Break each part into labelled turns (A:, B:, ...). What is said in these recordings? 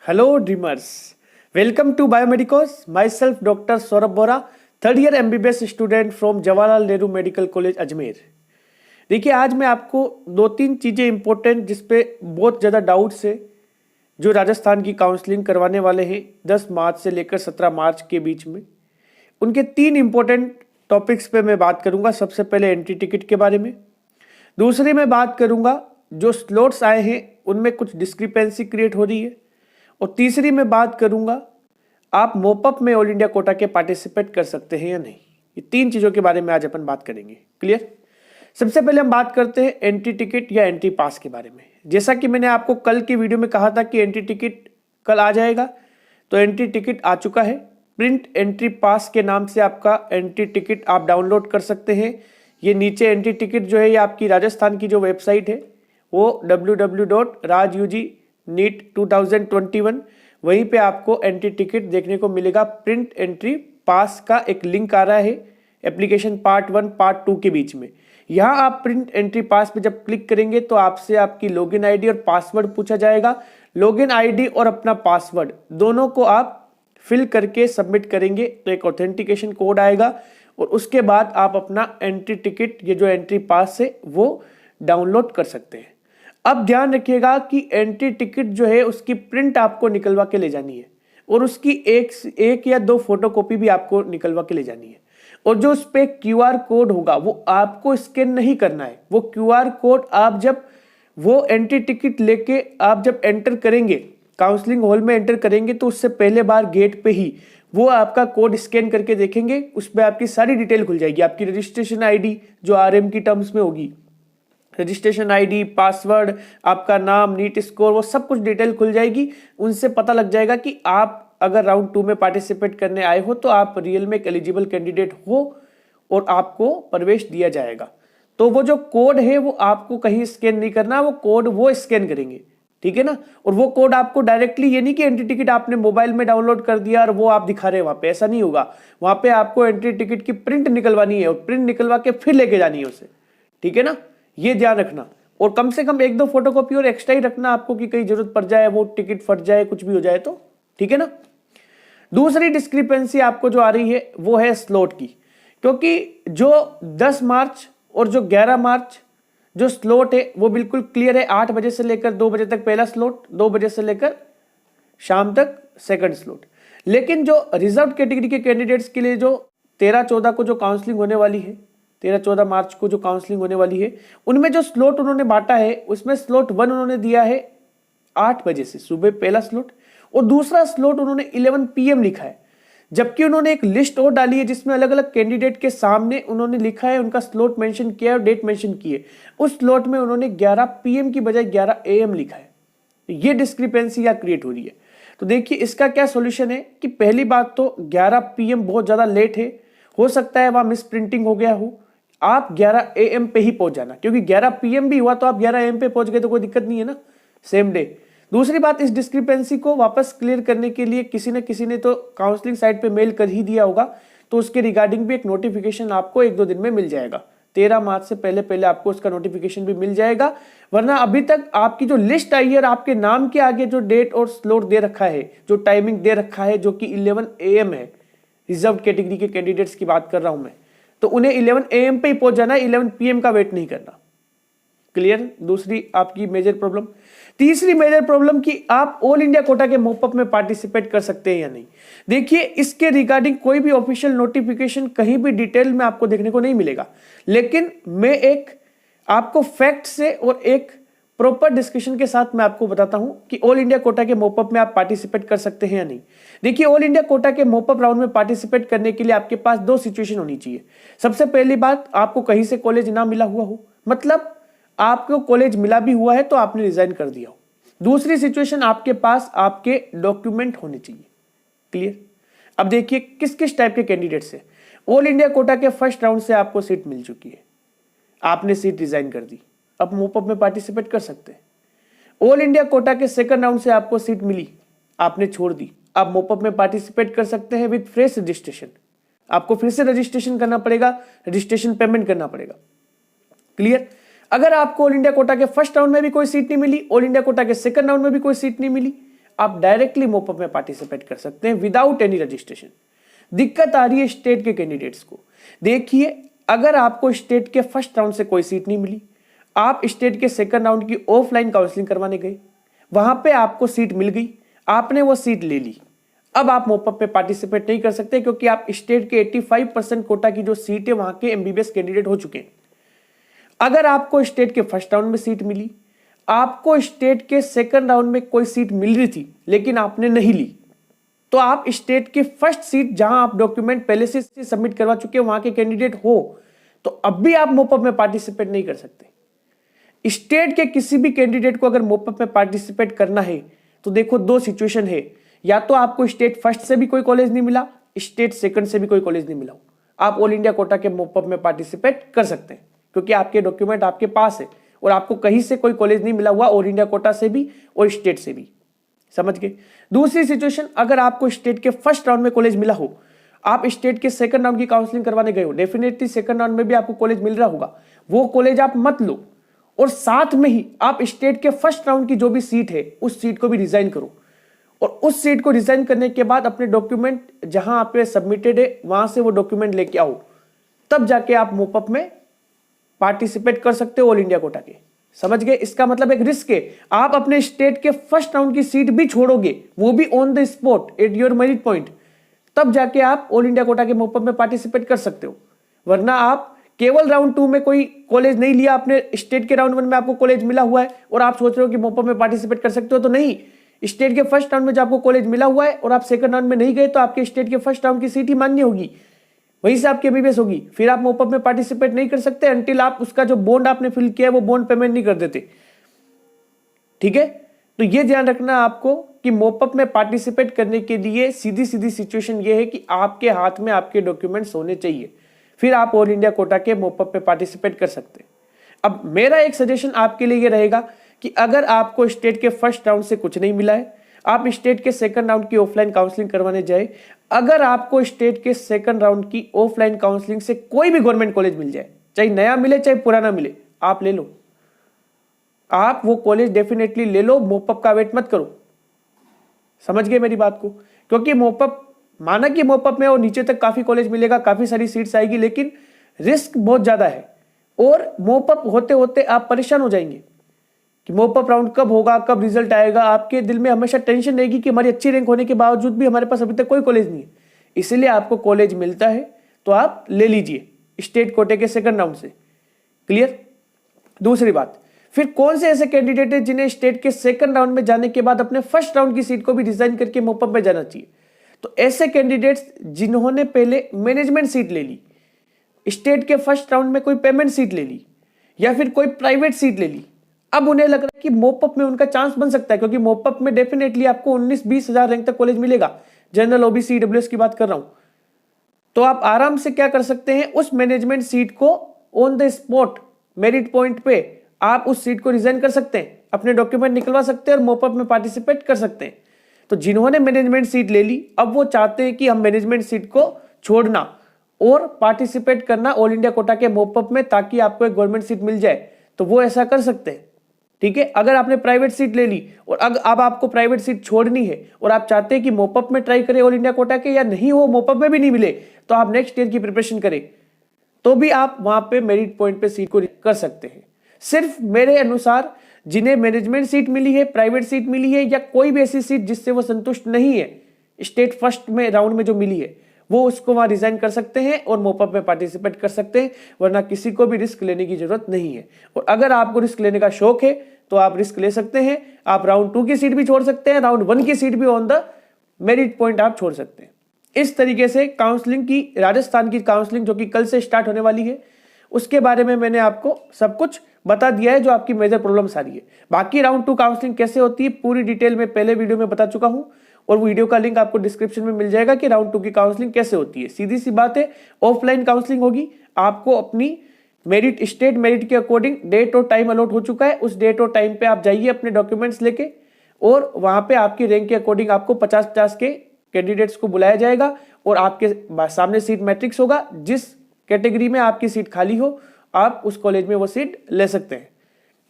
A: Hello dreamers, welcome to Biomedicos. Myself Dr. Saurabh Bora, third year MBBS student from Jawaharlal Nehru medical college Ajmer. देखिए आज मैं आपको दो तीन चीज़ें इंपॉर्टेंट जिस पे बहुत ज़्यादा डाउट्स है जो राजस्थान की काउंसलिंग करवाने वाले हैं 10 मार्च से लेकर 17 मार्च के बीच में, उनके तीन इंपॉर्टेंट टॉपिक्स पे मैं बात करूंगा। सबसे पहले एंट्री टिकट के बारे में, दूसरी में बात करूंगा जो स्लॉट्स आए हैं उनमें कुछ डिस्क्रिपेंसी क्रिएट हो रही है, और तीसरी में बात करूंगा आप मोपअप में ऑल इंडिया कोटा के पार्टिसिपेट कर सकते हैं या नहीं। ये तीन चीज़ों के बारे में आज अपन बात करेंगे। क्लियर। सबसे पहले हम बात करते हैं एंट्री टिकट या एंट्री पास के बारे में। जैसा कि मैंने आपको कल की वीडियो में कहा था कि एंट्री टिकट कल आ जाएगा, तो एंट्री टिकट आ चुका है। प्रिंट एंट्री पास के नाम से आपका एंट्री टिकट आप डाउनलोड कर सकते हैं। ये नीचे एंट्री टिकट जो है ये आपकी राजस्थान की जो वेबसाइट है वो www.rajugneet2021, वहीं पे आपको एंट्री टिकट देखने को मिलेगा। प्रिंट एंट्री पास का एक लिंक आ रहा है एप्लीकेशन पार्ट 1 पार्ट 2 के बीच में। यहाँ आप प्रिंट एंट्री पास पे जब क्लिक करेंगे तो आपसे आपकी लॉगिन आईडी और पासवर्ड पूछा जाएगा। लॉगिन आईडी और अपना पासवर्ड दोनों को आप फिल करके सबमिट करेंगे तो एक ऑथेंटिकेशन कोड आएगा, और उसके बाद आप अपना एंट्री टिकट ये जो एंट्री पास है वो डाउनलोड कर सकते हैं। अब ध्यान रखिएगा कि एंट्री टिकट जो है उसकी प्रिंट आपको निकलवा के ले जानी है, और उसकी एक या दो फोटोकॉपी भी आपको निकलवा के ले जानी है। और जो उस पे QR कोड होगा वो आपको स्कैन नहीं करना है। वो QR कोड आप जब वो एंट्री टिकट लेके आप जब एंटर करेंगे, काउंसलिंग हॉल में एंटर करेंगे, तो उससे पहले बार गेट पे ही वो आपका कोड स्कैन करके देखेंगे। उस पर आपकी सारी डिटेल खुल जाएगी, आपकी रजिस्ट्रेशन ID जो RM की टर्म्स में होगी, रजिस्ट्रेशन ID, पासवर्ड, आपका नाम, नीट स्कोर, वो सब कुछ डिटेल खुल जाएगी। उनसे पता लग जाएगा कि आप अगर राउंड 2 में पार्टिसिपेट करने आए हो तो आप रियल में एक एलिजिबल कैंडिडेट हो और आपको प्रवेश दिया जाएगा। तो वो जो कोड है वो आपको कहीं स्कैन नहीं करना, वो कोड वो स्कैन करेंगे, ठीक है ना। और वो कोड आपको डायरेक्टली, ये नहीं कि एंट्री टिकट आपने मोबाइल में डाउनलोड कर दिया और वो आप दिखा रहे हैं वहां पे, ऐसा नहीं होगा। वहां पे आपको एंट्री टिकट की प्रिंट निकलवानी है और प्रिंट निकलवा के फिर लेके जानी है उसे, ठीक है ना। ये ध्यान रखना, और कम से कम एक दो फोटोकॉपी और एक्स्ट्रा ही रखना आपको कि कहीं जरूरत पड़ जाए, वो टिकट फट जाए, कुछ भी हो जाए तो, ठीक है ना। दूसरी डिस्क्रिपेंसी आपको जो आ रही है वो है स्लॉट की, क्योंकि जो 10 मार्च और जो 11 मार्च जो स्लॉट है वो बिल्कुल क्लियर है। 8 बजे से लेकर 2 बजे तक पहला स्लॉट, 2 बजे से लेकर शाम तक सेकंड स्लॉट। लेकिन जो रिजर्व कैटेगरी के कैंडिडेट्स के लिए जो 13-14 को जो काउंसलिंग होने वाली है, 13-14 मार्च को जो काउंसलिंग होने वाली है, उनमें जो स्लॉट उन्होंने बांटा है उसमें स्लॉट 1 उन्होंने दिया है 8 बजे से सुबह पहला स्लॉट, और दूसरा स्लॉट उन्होंने 11 PM लिखा है। जबकि उन्होंने एक लिस्ट और डाली है जिसमें अलग अलग कैंडिडेट के सामने उन्होंने लिखा है, उनका स्लॉट मेंशन किया है और डेट मेंशन की है। उस स्लॉट में उन्होंने 11 PM की बजाय 11 AM लिखा है। ये डिस्क्रिपेंसी यहाँ क्रिएट हो रही है। तो देखिए इसका क्या सोल्यूशन है कि पहली बात तो 11 PM बहुत ज्यादा लेट है, हो सकता है वहां मिस प्रिंटिंग हो गया हो। आप 11 AM पे ही पहुंच जाना, क्योंकि 11 PM भी हुआ तो आप 11 AM पे पहुंच गए तो कोई दिक्कत नहीं है ना, सेम डे। दूसरी बात, इस डिस्क्रिपेंसी को वापस क्लियर करने के लिए किसी न किसी ने तो काउंसलिंग साइट पे मेल कर ही दिया होगा, तो उसके रिगार्डिंग भी एक नोटिफिकेशन आपको 1-2 दिन में मिल जाएगा। 13 मार्च से पहले पहले आपको उसका नोटिफिकेशन भी मिल जाएगा। वरना अभी तक आपकी जो लिस्ट आई है और आपके नाम के आगे जो डेट और स्लॉट दे रखा है, जो टाइमिंग दे रखा है, जो कि 11 AM है, रिजर्व कैटेगरी के कैंडिडेट्स की बात कर रहा हूं मैं, तो उन्हें 11 AM पे ही पहुंच जाना है, 11 PM का वेट नहीं करना। क्लियर। दूसरी आपकी मेजर प्रॉब्लम। तीसरी मेजर प्रॉब्लम कि आप ऑल इंडिया कोटा के मोपअप में पार्टिसिपेट कर सकते हैं या नहीं। देखिए इसके रिगार्डिंग कोई भी ऑफिशियल नोटिफिकेशन कहीं भी डिटेल में आपको देखने को नहीं मिलेगा, लेकिन मैं एक आपको फैक्ट से और एक प्रॉपर डिस्कशन के साथ मैं आपको बताता हूं कि ऑल इंडिया कोटा के मोपअप में आप पार्टिसिपेट कर सकते हैं या नहीं। देखिए ऑल इंडिया कोटा के मोपअप राउंड में पार्टिसिपेट करने के लिए आपके पास 2 सिचुएशन होनी चाहिए। सबसे पहली बात, आपको कहीं से कॉलेज ना मिला हुआ हो, मतलब आपको कॉलेज मिला भी हुआ है तो आपने रिजाइन कर दिया हो। दूसरी सिचुएशन, आपके पास आपके डॉक्यूमेंट होने चाहिए। क्लियर। अब देखिए किस किस टाइप के कैंडिडेट्स है। ऑल इंडिया कोटा के फर्स्ट राउंड से आपको सीट मिल चुकी है, आपने सीट रिजाइन कर दी, अब मोपअप में पार्टिसिपेट कर सकते हैं। ऑल इंडिया कोटा के सेकंड राउंड से आपको सीट मिली, आपने छोड़ दी, अब मोपअप में पार्टिसिपेट कर सकते हैं विद फ्रेश रजिस्ट्रेशन। आपको फिर से रजिस्ट्रेशन करना पड़ेगा, रजिस्ट्रेशन पेमेंट करना पड़ेगा। क्लियर। अगर आपको ऑल इंडिया कोटा के फर्स्ट राउंड में भी कोई सीट नहीं मिली, ऑल इंडिया कोटा के सेकंड राउंड में भी कोई सीट नहीं मिली, आप डायरेक्टली मोपअप में पार्टिसिपेट कर सकते हैं विदाउट एनी रजिस्ट्रेशन। दिक्कत आ रही है स्टेट के कैंडिडेट्स को। देखिए, अगर आपको स्टेट के फर्स्ट राउंड से कोई सीट नहीं मिली, आप स्टेट के सेकंड राउंड की ऑफलाइन काउंसलिंग करवाने गए, वहां पे आपको सीट मिल गई, आपने वो सीट ले ली, अब आप मोपअप में पार्टिसिपेट नहीं कर सकते क्योंकि आप स्टेट के 85% कोटा की जो सीट है वहां के एमबीबीएस कैंडिडेट हो चुके हैं। अगर आपको स्टेट के फर्स्ट राउंड में सीट मिली, आपको स्टेट के सेकंड राउंड में कोई सीट मिल रही थी लेकिन आपने नहीं ली, तो आप स्टेट के फर्स्ट सीट जहां आप डॉक्यूमेंट पहले से सबमिट करवा चुके हैं वहां के कैंडिडेट हो, तो अब भी आप मोपअप में पार्टिसिपेट नहीं कर सकते। स्टेट के किसी भी कैंडिडेट को अगर मोपअप में पार्टिसिपेट करना है तो देखो, दो सिचुएशन है, या तो आपको स्टेट फर्स्ट से भी कोई कॉलेज नहीं मिला, स्टेट सेकंड से भी कोई कॉलेज नहीं मिला, आप ऑल इंडिया कोटा के मोपअप में पार्टिसिपेट कर सकते हैं क्योंकि आपके डॉक्यूमेंट आपके पास है और आपको कहीं से कोई कॉलेज नहीं मिला हुआ, ऑल इंडिया कोटा से भी और स्टेट से भी। समझ गए। दूसरी सिचुएशन, अगर आपको स्टेट के फर्स्ट राउंड में कॉलेज मिला हो, आप स्टेट के सेकंड राउंड की काउंसलिंग करवाने गए हो, डेफिनेटली सेकंड राउंड में भी आपको कॉलेज मिल रहा होगा, वो कॉलेज आप मत लो और साथ में ही आप स्टेट के फर्स्ट राउंड की जो भी सीट है उस सीट को भी रिजाइन करो और उस सीट को रिजाइन करने के बाद अपने डॉक्यूमेंट जहां आपने सबमिटेड है वहां से वो डॉक्यूमेंट लेके आओ, तब जाके आप मोपअप में पार्टिसिपेट कर सकते हो ऑल इंडिया कोटा के। समझ गए। इसका मतलब एक रिस्क है, आप अपने स्टेट के फर्स्ट राउंड की सीट भी छोड़ोगे, वो भी on the spot at your merit point, तब जाके आप ऑल इंडिया कोटा के मोपअप में पार्टिसिपेट कर सकते हो। वरना आप केवल राउंड 2 में कोई कॉलेज नहीं लिया आपने, स्टेट के राउंड 1 में आपको कॉलेज मिला हुआ है और आप सोच रहे हो कि मोपअप में पार्टिसिपेट कर सकते हो, तो नहीं। स्टेट के फर्स्ट राउंड में जो आपको कॉलेज मिला हुआ है और आप सेकंड राउंड में नहीं गए, तो आपके स्टेट के फर्स्ट राउंड की सीट ही मान्य होगी, वहीं से आपकी एमबीबीएस होगी। फिर आप मोपअप में पार्टिसिपेट नहीं कर सकते अंटिल आप उसका जो बॉन्ड आपने फिल किया है वो बॉन्ड पेमेंट नहीं कर देते। ठीक है, तो ये ध्यान रखना आपको कि मोपअप में पार्टिसिपेट करने के लिए सीधी सीधी सिचुएशन ये है कि आपके हाथ में आपके डॉक्यूमेंट्स होने चाहिए, फिर आप ऑल इंडिया कोटा के मोपअप में पार्टिसिपेट कर सकते हैं। अब मेरा एक सजेशन आपके लिए ये रहेगा कि अगर आपको स्टेट के फर्स्ट राउंड से कुछ नहीं मिला है, आप स्टेट के सेकंड राउंड की ऑफलाइन काउंसलिंग करवाने जाए, अगर आपको स्टेट के सेकंड राउंड की ऑफलाइन काउंसलिंग से कोई भी गवर्नमेंट कॉलेज मिल जाए, चाहे नया मिले चाहे पुराना मिले, आप ले लो, आप वो कॉलेज डेफिनेटली ले लो, मोपअप का वेट मत करो। समझ गए मेरी बात को। क्योंकि मोपअप, माना कि मोपअप में और नीचे तक काफी कॉलेज मिलेगा, काफी सारी सीट्स आएगी, लेकिन रिस्क बहुत ज्यादा है और मोपअप होते होते आप परेशान हो जाएंगे कि मोपअप राउंड कब होगा, कब रिजल्ट आएगा। आपके दिल में हमेशा टेंशन रहेगी कि हमारी अच्छी रैंक होने के बावजूद भी हमारे पास अभी तक कोई कॉलेज नहीं है। इसलिए आपको कॉलेज मिलता है तो आप ले लीजिए स्टेट कोटे के सेकंड राउंड से। क्लियर। दूसरी बात, फिर कौन से ऐसे कैंडिडेट है जिन्हें स्टेट के सेकंड राउंड में जाने के बाद अपने फर्स्ट राउंड की सीट को भी रिजाइन करके मोपअप में जाना चाहिए? तो ऐसे कैंडिडेट्स जिन्होंने पहले मैनेजमेंट सीट ले ली, स्टेट के फर्स्ट राउंड में कोई पेमेंट सीट ले ली या फिर कोई प्राइवेट सीट ले ली, अब उन्हें लग रहा है कि मोपअप में उनका चांस बन सकता है, क्योंकि मोपअप में डेफिनेटली आपको 19-20 हजार रैंक तक कॉलेज मिलेगा। जनरल, ओबीसी, ईडब्ल्यूएस की बात कर रहा हूं। तो आप आराम से क्या कर सकते हैं, उस मैनेजमेंट सीट को on the spot merit point पे आप उस सीट को रिजाइन कर सकते हैं, अपने डॉक्यूमेंट निकलवा सकते हैं और मोपअप में पार्टिसिपेट कर सकते हैं। तो जिन्होंने मैनेजमेंट सीट ले ली, अब वो चाहते हैं कि हम मैनेजमेंट सीट को छोड़ना और पार्टिसिपेट करना ऑल इंडिया कोटा के मोपअप में, ताकि आपको एक गवर्नमेंट सीट मिल जाए, तो वो ऐसा कर सकते हैं। ठीक है। अगर आपने प्राइवेट सीट ले ली और अब आपको प्राइवेट सीट छोड़नी है और आप चाहते हैं कि मोपअप में ट्राई करें ऑल इंडिया कोटा के, या नहीं हो मोपअप में भी नहीं मिले, तो आप नेक्स्ट ईयर की प्रिपरेशन करें, तो भी आप वहां पे मेरिट पॉइंट पे सीट को कर सकते हैं। सिर्फ मेरे अनुसार जिन्हें मैनेजमेंट सीट मिली है, प्राइवेट सीट मिली है, या कोई भी ऐसी सीट जिससे वो संतुष्ट नहीं है, स्टेट फर्स्ट में राउंड में जो मिली है, वो उसको वहां रिजाइन कर सकते हैं और मोपअप में पार्टिसिपेट कर सकते हैं। वरना किसी को भी रिस्क लेने की जरूरत नहीं है। और अगर आपको रिस्क लेने का शौक है तो आप रिस्क ले सकते हैं। आप राउंड 2 की सीट भी छोड़ सकते हैं, राउंड 1 की सीट भी ऑन द मेरिट पॉइंट आप छोड़ सकते हैं। इस तरीके से काउंसलिंग की, राजस्थान की काउंसलिंग जो कि कल से स्टार्ट होने वाली है, उसके बारे में मैंने आपको सब कुछ बता दिया है, जो आपकी मेजर प्रॉब्लम्स आ रही है। बाकी राउंड 2 काउंसलिंग कैसे होती है पूरी डिटेल में पहले वीडियो में बता चुका हूं, और वीडियो का लिंक आपको डिस्क्रिप्शन में मिल जाएगा कि राउंड 2 की काउंसलिंग कैसे होती है। सीधी सी बात है, ऑफलाइन काउंसलिंग होगी। आपको अपनी मेरिट, स्टेट मेरिट के अकॉर्डिंग डेट और टाइम अलॉट हो चुका है। उस डेट और टाइम पे आप जाइए अपने डॉक्यूमेंट्स लेके, और वहां पे आपकी रैंक के अकॉर्डिंग आपको 50-50 के कैंडिडेट्स को बुलाया जाएगा और आपके सामने सीट मैट्रिक्स होगा। जिस कैटेगरी में आपकी सीट खाली हो, आप उस कॉलेज में वो सीट ले सकते हैं।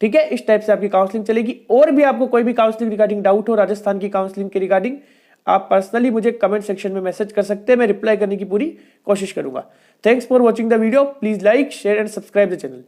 A: ठीक है, इस टाइप से आपकी काउंसलिंग चलेगी। और भी आपको कोई भी काउंसलिंग रिगार्डिंग डाउट हो राजस्थान की काउंसलिंग के रिगार्डिंग, आप पर्सनली मुझे कमेंट सेक्शन में मैसेज कर सकते हैं, मैं रिप्लाई करने की पूरी कोशिश करूंगा। Thanks for watching the video, please like share and subscribe the channel.